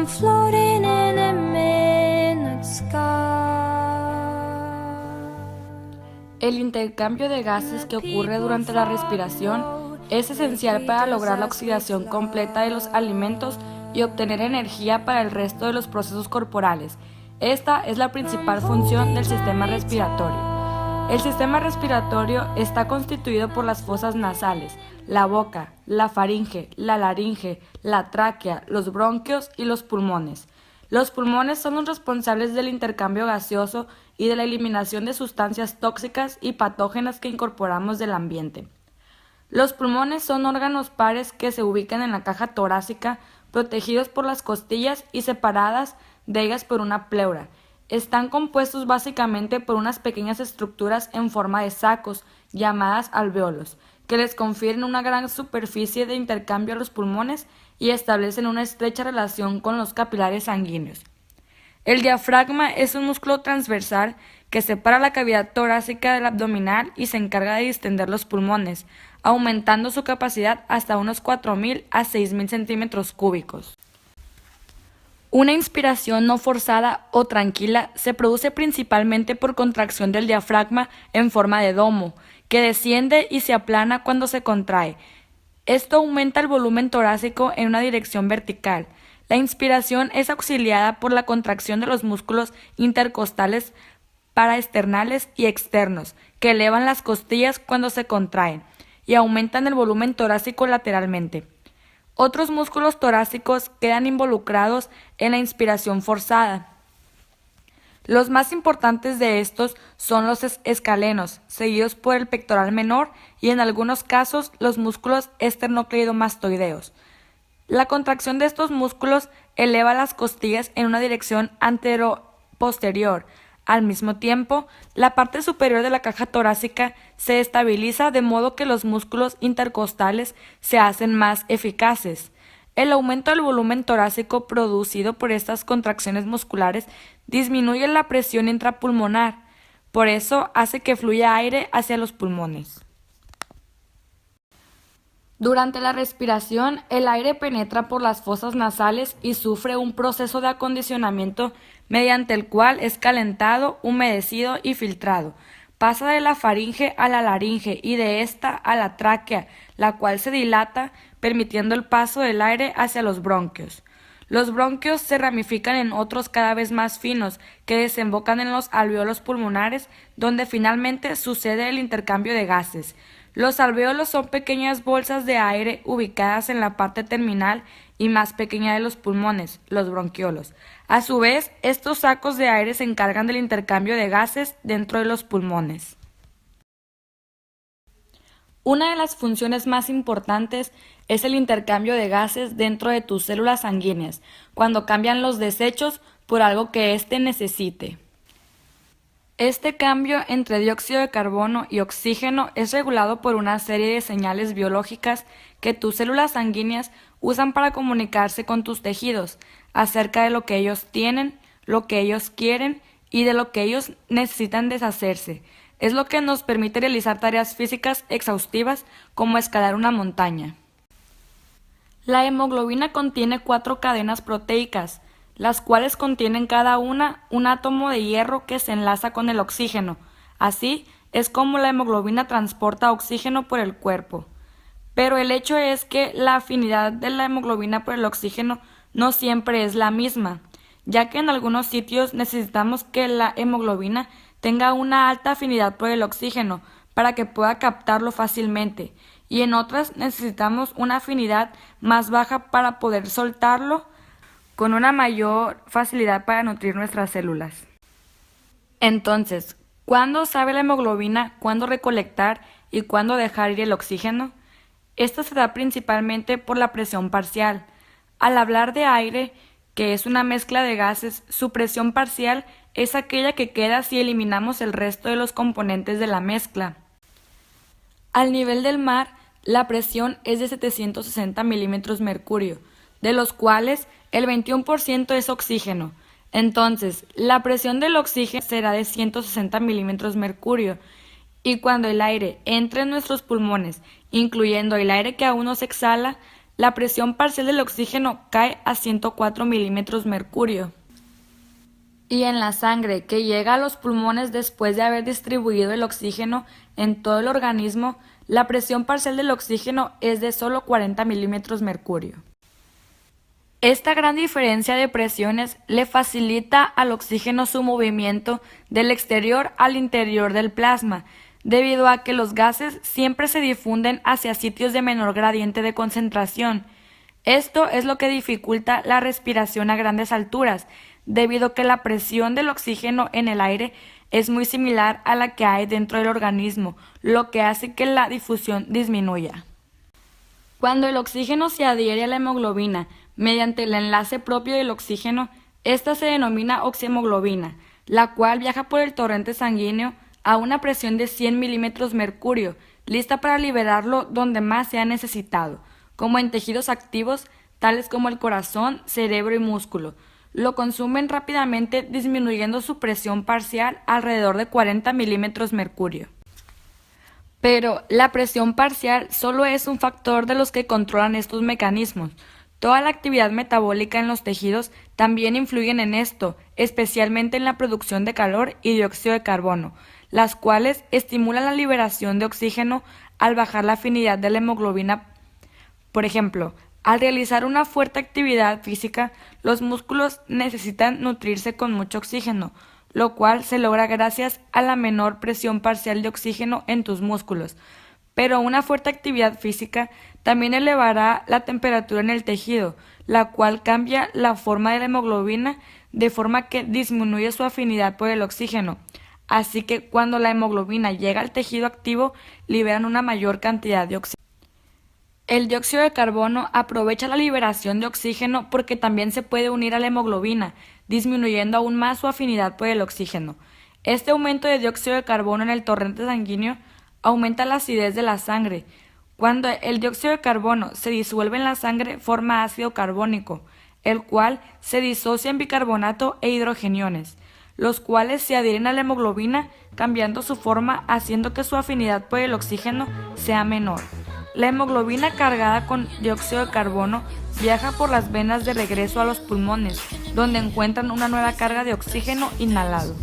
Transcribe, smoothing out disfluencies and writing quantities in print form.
floating in a midnight sky. El intercambio de gases que ocurre durante la respiración es esencial para lograr la oxidación completa de los alimentos y obtener energía para el resto de los procesos corporales. Esta es la principal función del sistema respiratorio. El sistema respiratorio está constituido por las fosas nasales, la boca, la faringe, la laringe, la tráquea, los bronquios y los pulmones. Los pulmones son los responsables del intercambio gaseoso y de la eliminación de sustancias tóxicas y patógenas que incorporamos del ambiente. Los pulmones son órganos pares que se ubican en la caja torácica, protegidos por las costillas y separadas de ellas por una pleura. Están compuestos básicamente por unas pequeñas estructuras en forma de sacos, llamadas alvéolos, que les confieren una gran superficie de intercambio a los pulmones y establecen una estrecha relación con los capilares sanguíneos. El diafragma es un músculo transversal que separa la cavidad torácica del abdominal y se encarga de distender los pulmones, aumentando su capacidad hasta unos 4.000 a 6.000 centímetros cúbicos. Una inspiración no forzada o tranquila se produce principalmente por contracción del diafragma en forma de domo, que desciende y se aplana cuando se contrae. Esto aumenta el volumen torácico en una dirección vertical. La inspiración es auxiliada por la contracción de los músculos intercostales paraesternales y externos, que elevan las costillas cuando se contraen y aumentan el volumen torácico lateralmente. Otros músculos torácicos quedan involucrados en la inspiración forzada. Los más importantes de estos son los escalenos, seguidos por el pectoral menor y en algunos casos los músculos esternocleidomastoideos. La contracción de estos músculos eleva las costillas en una dirección antero-posterior. Al mismo tiempo, la parte superior de la caja torácica se estabiliza de modo que los músculos intercostales se hacen más eficaces. El aumento del volumen torácico producido por estas contracciones musculares disminuye la presión intrapulmonar, por eso hace que fluya aire hacia los pulmones. Durante la respiración, el aire penetra por las fosas nasales y sufre un proceso de acondicionamiento mediante el cual es calentado, humedecido y filtrado. Pasa de la faringe a la laringe y de esta a la tráquea, la cual se dilata, permitiendo el paso del aire hacia los bronquios. Los bronquios se ramifican en otros cada vez más finos que desembocan en los alvéolos pulmonares, donde finalmente sucede el intercambio de gases. Los alvéolos son pequeñas bolsas de aire ubicadas en la parte terminal y más pequeña de los pulmones, los bronquiolos. A su vez, estos sacos de aire se encargan del intercambio de gases dentro de los pulmones. Una de las funciones más importantes es el intercambio de gases dentro de tus células sanguíneas, cuando cambian los desechos por algo que éste necesite. Este cambio entre dióxido de carbono y oxígeno es regulado por una serie de señales biológicas que tus células sanguíneas usan para comunicarse con tus tejidos acerca de lo que ellos tienen, lo que ellos quieren y de lo que ellos necesitan deshacerse. Es lo que nos permite realizar tareas físicas exhaustivas como escalar una montaña. La hemoglobina contiene 4 cadenas proteicas, las cuales contienen cada una un átomo de hierro que se enlaza con el oxígeno. Así es como la hemoglobina transporta oxígeno por el cuerpo. Pero el hecho es que la afinidad de la hemoglobina por el oxígeno no siempre es la misma, ya que en algunos sitios necesitamos que la hemoglobina tenga una alta afinidad por el oxígeno para que pueda captarlo fácilmente, y en otras necesitamos una afinidad más baja para poder soltarlo con una mayor facilidad para nutrir nuestras células. Entonces, ¿cuándo sabe la hemoglobina cuándo recolectar y cuándo dejar ir el oxígeno? Esto se da principalmente por la presión parcial. Al hablar de aire, que es una mezcla de gases, su presión parcial es aquella que queda si eliminamos el resto de los componentes de la mezcla. Al nivel del mar, la presión es de 760 milímetros mercurio, de los cuales el 21% es oxígeno. Entonces, la presión del oxígeno será de 160 milímetros mercurio, y cuando el aire entre en nuestros pulmones, incluyendo el aire que aún no se exhala, la presión parcial del oxígeno cae a 104 milímetros mercurio. Y en la sangre que llega a los pulmones después de haber distribuido el oxígeno en todo el organismo, la presión parcial del oxígeno es de solo 40 milímetros mercurio. Esta gran diferencia de presiones le facilita al oxígeno su movimiento del exterior al interior del plasma, debido a que los gases siempre se difunden hacia sitios de menor gradiente de concentración. Esto es lo que dificulta la respiración a grandes alturas, debido a que la presión del oxígeno en el aire es muy similar a la que hay dentro del organismo, lo que hace que la difusión disminuya. Cuando el oxígeno se adhiere a la hemoglobina mediante el enlace propio del oxígeno, esta se denomina oxihemoglobina, la cual viaja por el torrente sanguíneo a una presión de 100 milímetros mercurio, lista para liberarlo donde más sea necesitado, como en tejidos activos tales como el corazón, cerebro y músculo. Lo consumen rápidamente disminuyendo su presión parcial alrededor de 40 milímetros mercurio. Pero la presión parcial solo es un factor de los que controlan estos mecanismos. Toda la actividad metabólica en los tejidos también influyen en esto, especialmente en la producción de calor y dióxido de carbono, las cuales estimulan la liberación de oxígeno al bajar la afinidad de la hemoglobina. Por ejemplo, al realizar una fuerte actividad física, los músculos necesitan nutrirse con mucho oxígeno, lo cual se logra gracias a la menor presión parcial de oxígeno en tus músculos. Pero una fuerte actividad física también elevará la temperatura en el tejido, la cual cambia la forma de la hemoglobina de forma que disminuye su afinidad por el oxígeno. Así que cuando la hemoglobina llega al tejido activo, liberan una mayor cantidad de oxígeno. El dióxido de carbono aprovecha la liberación de oxígeno porque también se puede unir a la hemoglobina, disminuyendo aún más su afinidad por el oxígeno. Este aumento de dióxido de carbono en el torrente sanguíneo aumenta la acidez de la sangre. Cuando el dióxido de carbono se disuelve en la sangre, forma ácido carbónico, el cual se disocia en bicarbonato e hidrogeniones, los cuales se adhieren a la hemoglobina, cambiando su forma, haciendo que su afinidad por el oxígeno sea menor. La hemoglobina cargada con dióxido de carbono viaja por las venas de regreso a los pulmones, donde encuentran una nueva carga de oxígeno inhalado.